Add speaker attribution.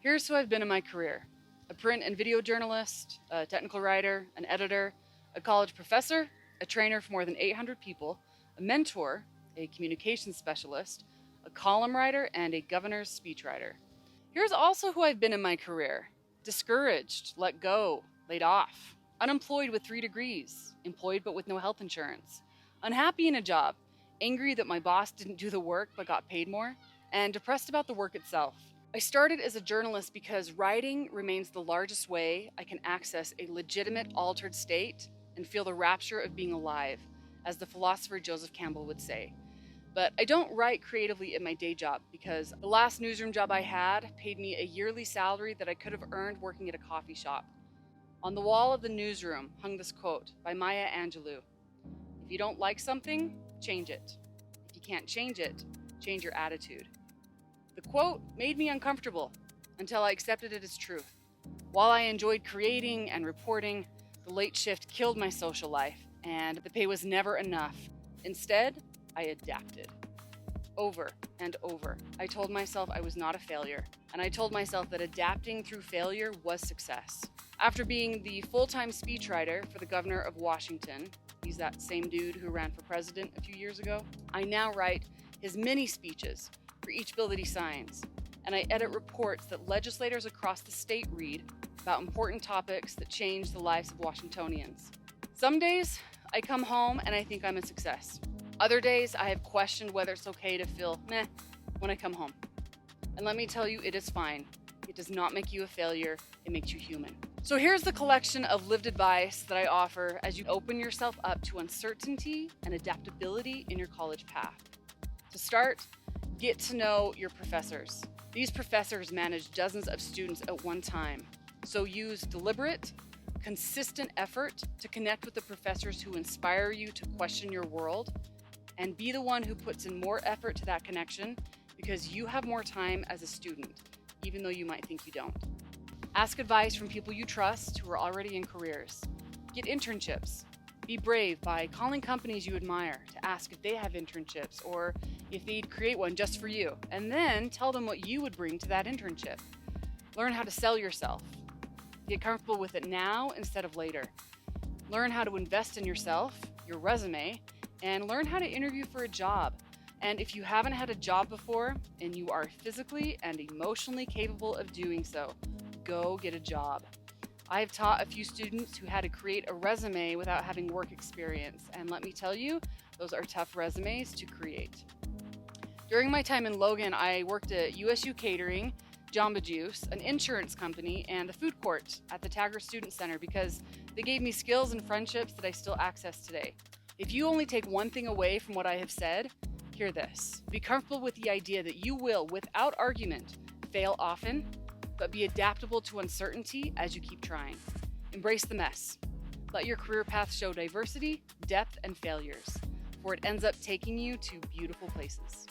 Speaker 1: Here's who I've been in my career: a print and video journalist, a technical writer, an editor, a college professor, a trainer for more than 800 people, a mentor, a communications specialist, a column writer, and a governor's speechwriter. Here's also who I've been in my career: discouraged, let go, laid off, unemployed with 3 degrees, employed but with no health insurance, unhappy in a job, angry that my boss didn't do the work but got paid more, and depressed about the work itself. I started as a journalist because writing remains the largest way I can access a legitimate altered state and feel the rapture of being alive, as the philosopher Joseph Campbell would say. But I don't write creatively in my day job because the last newsroom job I had paid me a yearly salary that I could have earned working at a coffee shop. On the wall of the newsroom hung this quote by Maya Angelou: "If you don't like something, change it. If you can't change it, change your attitude." The quote made me uncomfortable until I accepted it as truth. While I enjoyed creating and reporting, the late shift killed my social life, and the pay was never enough. Instead, I adapted. Over and over, I told myself I was not a failure, and I told myself that adapting through failure was success. After being the full-time speechwriter for the governor of Washington, he's that same dude who ran for president a few years ago, I now write his mini speeches for each bill that he signs, and I edit reports that legislators across the state read about important topics that change the lives of Washingtonians. Some days, I come home and I think I'm a success. Other days, I have questioned whether it's okay to feel meh when I come home. And let me tell you, it is fine. It does not make you a failure, it makes you human. So here's the collection of lived advice that I offer as you open yourself up to uncertainty and adaptability in your college path. To start, get to know your professors. These professors manage dozens of students at one time, so use deliberate, consistent effort to connect with the professors who inspire you to question your world, and be the one who puts in more effort to that connection because you have more time as a student, even though you might think you don't. Ask advice from people you trust who are already in careers. Get internships. Be brave by calling companies you admire to ask if they have internships or if they'd create one just for you, and then tell them what you would bring to that internship. Learn how to sell yourself. Get comfortable with it now instead of later. Learn how to invest in yourself, your resume, and learn how to interview for a job. And if you haven't had a job before and you are physically and emotionally capable of doing so, go get a job. I've taught a few students who had to create a resume without having work experience, and let me tell you, those are tough resumes to create. During my time in Logan, I worked at USU Catering, Jamba Juice, an insurance company, and the food court at the Taggart Student Center because they gave me skills and friendships that I still access today. If you only take one thing away from what I have said, hear this. Be comfortable with the idea that you will, without argument, fail often, but be adaptable to uncertainty as you keep trying. Embrace the mess. Let your career path show diversity, depth, and failures, for it ends up taking you to beautiful places.